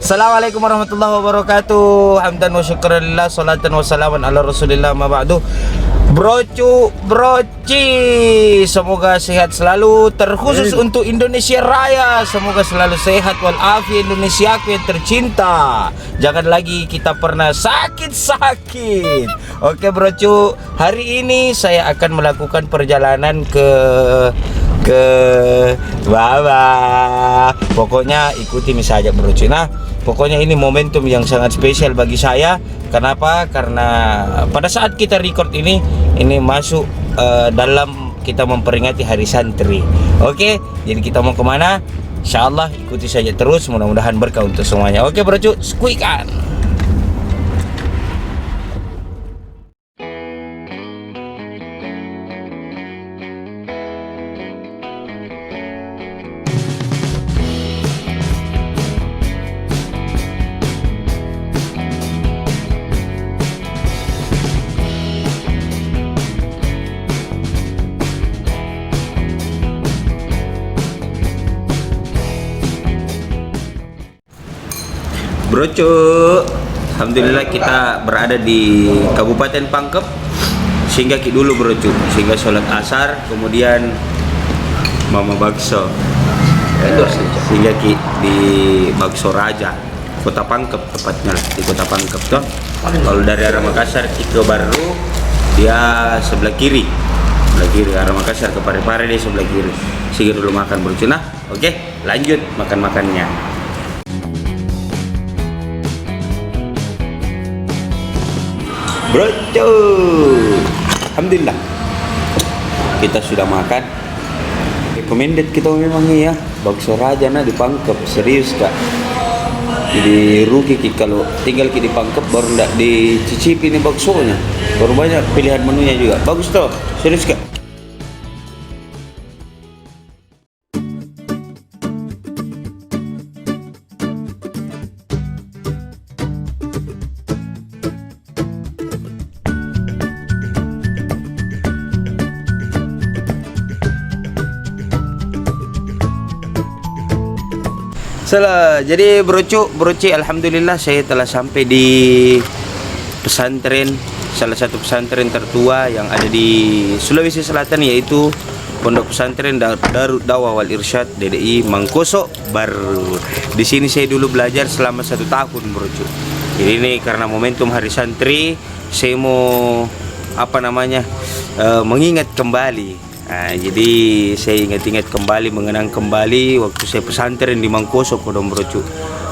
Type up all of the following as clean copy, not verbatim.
Assalamualaikum warahmatullahi wabarakatuh. Hamdan wa syukurillah, salatan wa salaman ala rasulillah, ma ba'du. Broci, semoga sehat selalu, terkhusus untuk Indonesia Raya. Semoga selalu sehat walafiat Indonesiaku yang tercinta. Jangan lagi kita pernah sakit-sakit. Oke brocu, hari ini saya akan melakukan perjalanan ke bawah. Pokoknya ikuti saja brocu. Nah, pokoknya ini momentum yang sangat spesial bagi saya. Kenapa? Karena pada saat kita record ini masuk dalam kita memperingati Hari Santri. Oke, jadi kita mau kemana? Insya Allah ikuti saja terus. Mudah-mudahan berkah untuk semuanya. Oke brocu, skuikan. Brocu, alhamdulillah kita berada di Kabupaten Pangkep. Singgah ki dulu brocu, singgah sholat asar, kemudian mama bakso. Singgah ki di Bakso Raja, Kota Pangkep tepatnya lah, di Kota Pangkep toh. Kalau dari arah Makassar ke Baru, dia sebelah kiri. Arah Makassar ke Parepare dia sebelah kiri. Singgah dulu makan brocu. Nah, oke, lanjut makan-makannya. Brocu, alhamdulillah kita sudah makan. Recommended kita memang ya, Bakso Raja nah di Pangkep, serius kak. Jadi rugi kalau tinggal di Pangkep baru ndak dicicipi nih baksonya. Baru banyak pilihan menunya juga. Bagus toh, serius kak. Jadi broci, alhamdulillah saya telah sampai di pesantren, salah satu pesantren tertua yang ada di Sulawesi Selatan, yaitu Pondok Pesantren Darut Dawah wal Irsyad DDI Mangkoso Baru. Di sini saya dulu belajar selama 1 tahun broci. Jadi ini karena momentum Hari Santri, saya mau mengingat kembali. Nah, jadi saya ingat-ingat kembali, mengenang kembali waktu saya pesantren di Mangkoso Kodong brocu.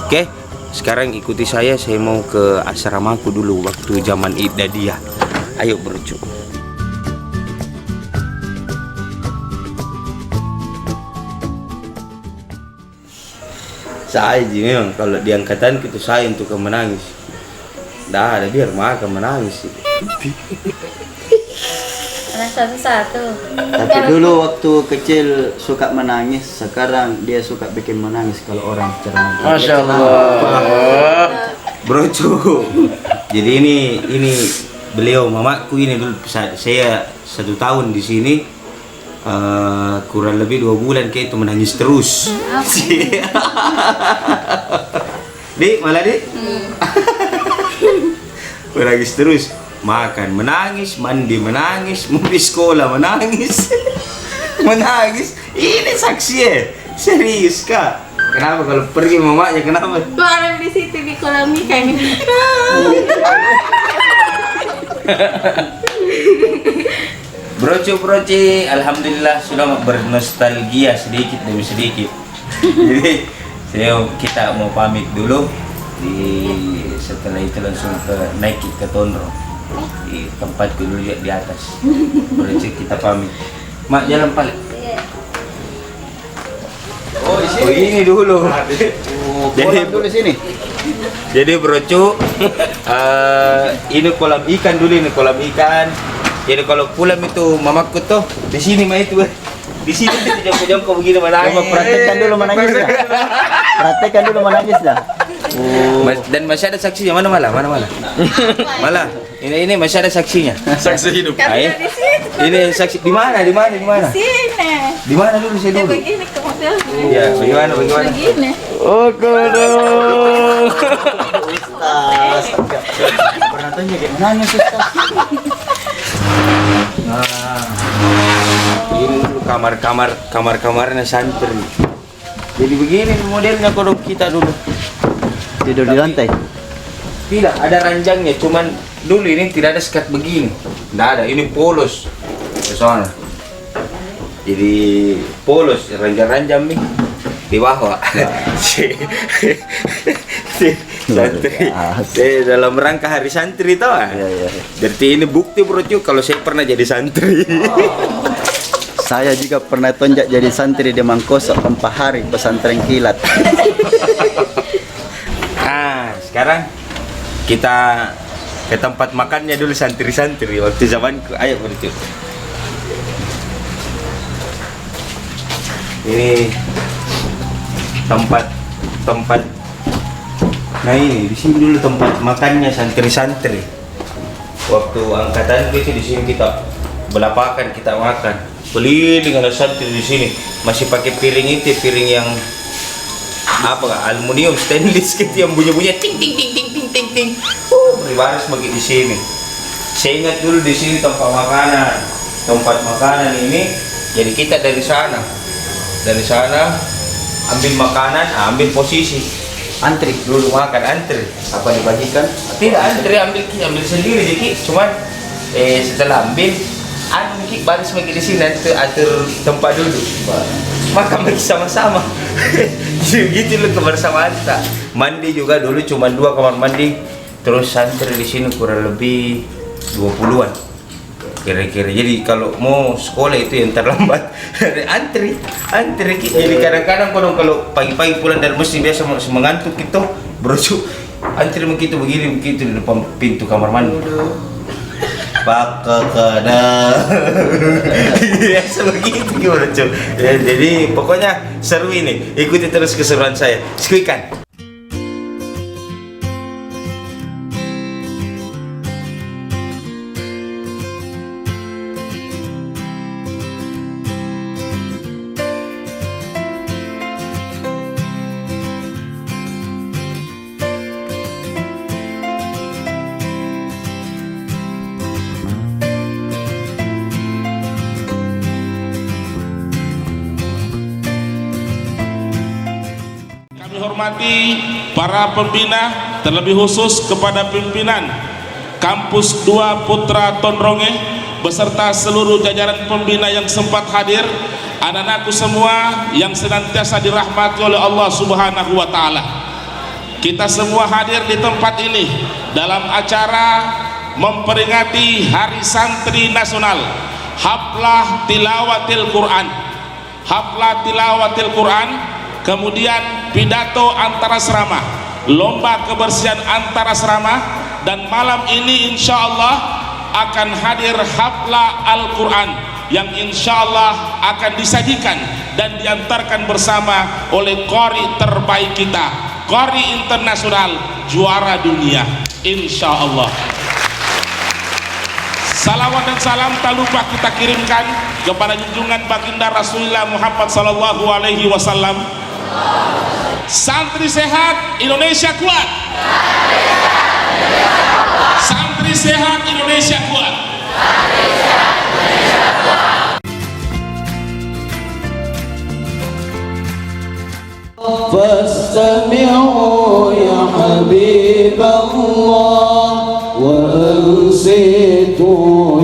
Oke, sekarang ikuti saya mau ke asramaku dulu waktu zaman Idadiyah. Ayo brocu. Saya memang kalau di angkatan itu saya untuk menangis. Dah ada biar makan menangis. Satu-satu. Tapi dulu waktu kecil suka menangis, sekarang dia suka bikin menangis kalau orang ceramah. Masya Allah. Brocu. Jadi ini beliau mamaku ini dulu saya 1 tahun di sini, kurang lebih 2 bulan kayak itu menangis terus. Dik, malah dik. Menangis terus. Makan menangis, mandi menangis, mau di sekolah menangis. Menangis. Ini saksi ya. Serius kak. Kenapa kalau pergi mamanya kenapa? Barang di situ di kolam ikan. Broci, alhamdulillah sudah bernostalgia sedikit demi sedikit. Jadi kita mau pamit dulu. Setelah itu langsung naik ke Tondro. Di tempat dulu di atas. Broci, kita pamit. Mak jalan balik. Oh ini dulu. Jadi dulu sini. Jadi brocu, ini kolam ikan dulu, ini kolam ikan. Jadi kalau pulang itu mamaku tuh di sini mah itu. Di sini tuh jongkok-jongkok begini menangis. Coba praktekkan dulu menangis dah. Praktekkan dulu menangis dah. Dan masih ada saksinya. Mana malah? Malah. Ini masih ada saksinya. Saksi hidup. Kami Ayo. di situ. Ini saksi di mana? Sini. Di mana dulu saya Ya dulu? begini ke mobil. Iya, bagaimana? Begini. Oh, kodong. Ustaz. Pernah tanya kayak menangis Ustaz. Nah, ini dulu kamar-kamarnya santri. Jadi begini modelnya kodok kita dulu. Tidur di lantai. Tidak ada ranjangnya, cuman dulu ini tidak ada sekat begini. Tidak ada, ini polos. Ke sana. Jadi polos, ranjang-ranjang nih di bawah. Santri. Dalam rangka hari santri toh. Iya. Berarti ini bukti bro cuy kalau saya pernah jadi santri. Saya juga pernah tonjak jadi santri di Mangkosok 4 hari pesantren kilat. Nah, sekarang kita ke tempat makannya dulu santri-santri waktu zamanku. Ayo bro cuy. Ini tempat nah ini di sini dulu tempat makannya santri-santri waktu angkatan itu. Di sini kita belapakan, kita makan keliling ada santri di sini masih pakai piring yang apa aluminium stainless gitu yang bunyi-bunyi ting ting ting ting ting ting ting. Berbaris bagi di sini. Saya ingat dulu di sini tempat makanan ini. Jadi kita dari sana ambil makanan, ambil posisi, antri dulu makan, antri apa dibagikan? Tidak antri, ambil sendiri jadi cuman setelah ambil baris lagi di sini nanti atur tempat duduk makan lagi sama-sama. Gitu loh kebersamaan kita. Mandi juga dulu cuma 2 kamar mandi, terus santri di sini kurang lebih 20-an kira-kira. Jadi kalau mau sekolah itu yang terlambat antri. Jadi kadang-kadang kalau pagi-pagi pulang dari masjid biasa masih mengantuk gitu bro, antri begitu di depan pintu kamar mandi. Bakakada. Biasa begitu gimana cuy. Jadi pokoknya seru ini. Ikuti terus keseruan saya. Skuikan. Hormati para pembina, terlebih khusus kepada pimpinan Kampus 2 Putra Tondronge beserta seluruh jajaran pembina yang sempat hadir, anak-anakku semua yang senantiasa dirahmati oleh Allah Subhanahu wa taala. Kita semua hadir di tempat ini dalam acara memperingati Hari Santri Nasional, Haflah Tilawatil Quran. Kemudian pidato antar asrama, lomba kebersihan antar asrama, dan malam ini insya Allah akan hadir haflah Al-Quran yang insya Allah akan disajikan dan diantarkan bersama oleh qori terbaik kita, qori internasional juara dunia insya Allah. Salawat dan salam tak lupa kita kirimkan kepada junjungan baginda Rasulullah Muhammad sallallahu alaihi wasallam. Santri sehat, Indonesia kuat. Santri sehat, Indonesia kuat. فاستمعوا يا حبيب الله وأنصتوا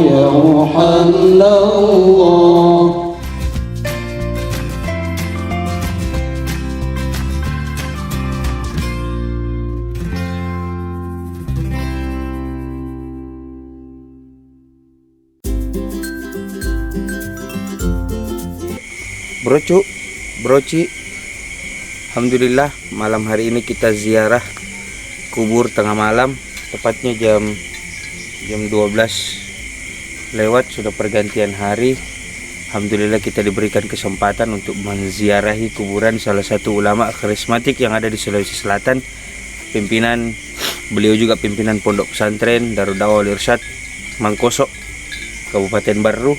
يا روح الله. Broci, alhamdulillah malam hari ini kita ziarah kubur tengah malam, tepatnya jam 12 lewat, sudah pergantian hari. Alhamdulillah kita diberikan kesempatan untuk menziarahi kuburan salah satu ulama karismatik yang ada di Sulawesi Selatan, pimpinan, beliau juga pimpinan Pondok Pesantren Darul Dawah Wal Irsyad Mangkoso, Kabupaten Baru.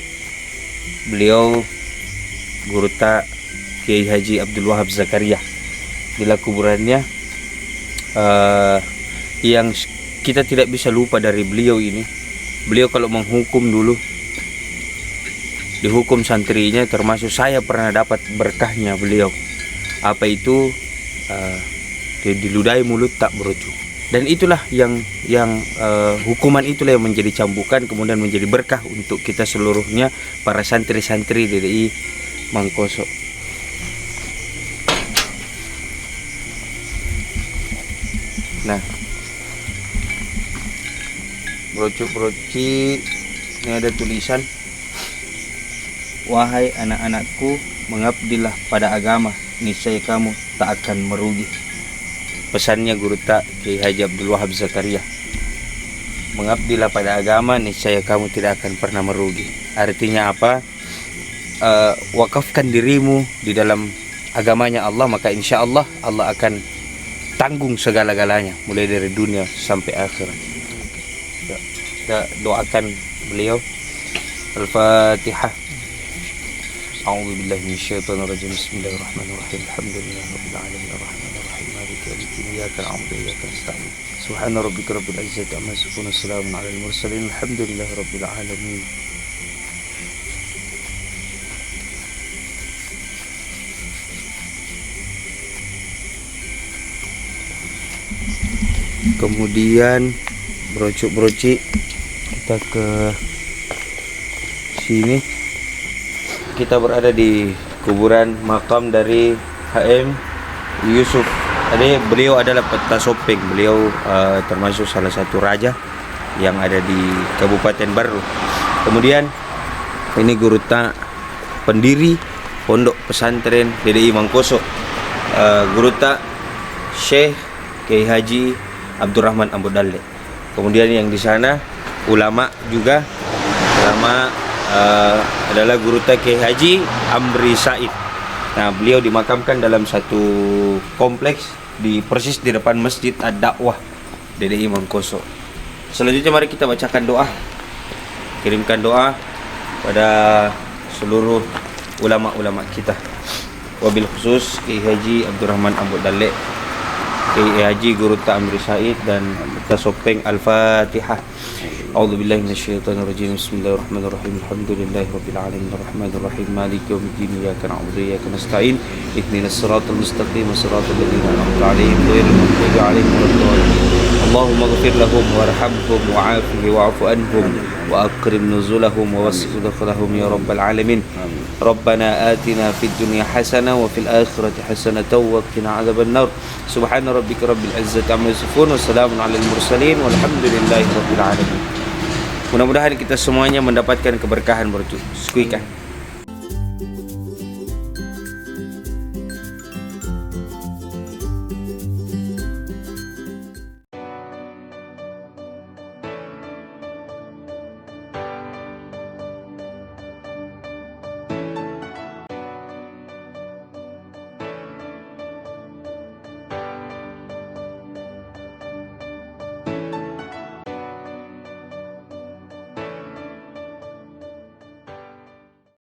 Beliau Guru Ta Kiai Haji Abdul Wahab Zakaria. Bila kuburannya yang kita tidak bisa lupa dari beliau ini, beliau kalau menghukum dulu, dihukum santrinya, termasuk saya pernah dapat berkahnya beliau. Apa itu? Diludahi mulut tak berucu. Dan itulah yang hukuman itulah yang menjadi cambukan, kemudian menjadi berkah untuk kita seluruhnya, para santri-santri DDI Mangkoso. Nah, broci ini ada tulisan, wahai anak-anakku, mengabdilah pada agama, niscaya kamu tak akan merugi. Pesannya Guru Ta Kiai Haji Abdul Wahab Zakaria. Mengabdilah pada agama, niscaya kamu tidak akan pernah merugi. Artinya apa? Wakafkan dirimu di dalam agamanya Allah, maka insya Allah Allah akan tanggung segala-galanya, mulai dari dunia sampai akhirat. Kita doakan beliau. Al-Fatihah. A'udzu billahi minasyaitonir rajim. Bismillahirrahmanirrahim. Alhamdulillahirabbil alamin arrahmanir rahim maliki yaumiddin iyyaka na'budu wa iyyaka nasta'in. Subhana rabbika rabbil izzati amma yasifun wa salamun 'alal mursalin. Alhamdulillahirabbil alamin. Kemudian broci kita ke sini. Kita berada di kuburan makam dari HM Yusuf. Tadi beliau adalah Peta Sopeng. Beliau termasuk salah satu raja yang ada di Kabupaten Baru. Kemudian ini Guru Ta, pendiri Pondok Pesantren DDI Mangkoso, Guru Ta Syekh Kiai Haji Abdurrahman Abu Dalle. Kemudian yang di sana ulama juga, ulama adalah Guru Ta Kiai Haji Amri Said. Nah, beliau dimakamkan dalam satu kompleks persis di depan Masjid Ad-Dakwah DDI Mangkoso. Selanjutnya mari kita bacakan doa. Kirimkan doa pada seluruh ulama-ulama kita. Wabil khusus Kiai Haji Abdurrahman Abu Dalle, Kiai Haji Guru Ta Amri Said dan Peta Sopeng. Al-Fatihah. A'udzu billahi minasyaitonir rajim. Bismillahirrahmanirrahim. Alhamdulillahirabbil alamin arrahmanir rahim maliki yaumiddin iyyaka na'budu wa iyyaka nasta'in. Ihdinas siratal mustaqim siratal ladzina an'amta 'alaihim ghairil maghdubi 'alaihim waladdallin. Allahumma ighfir lahum warhamhum wa'afihi wa'fu anhum wa akrim nuzulahum wa wasi' dakhalahum ya rabbal alamin. Rabbana atina fid dunya hasanah wa fil akhirati hasanah wa qina adzabannar. Subhana rabbika rabbil izzati amma yasifun wa salamun 'alal mursalin walhamdulillahi rabbil alamin. Mudah-mudahan kita semuanya mendapatkan keberkahan bertujuh. Skuikan.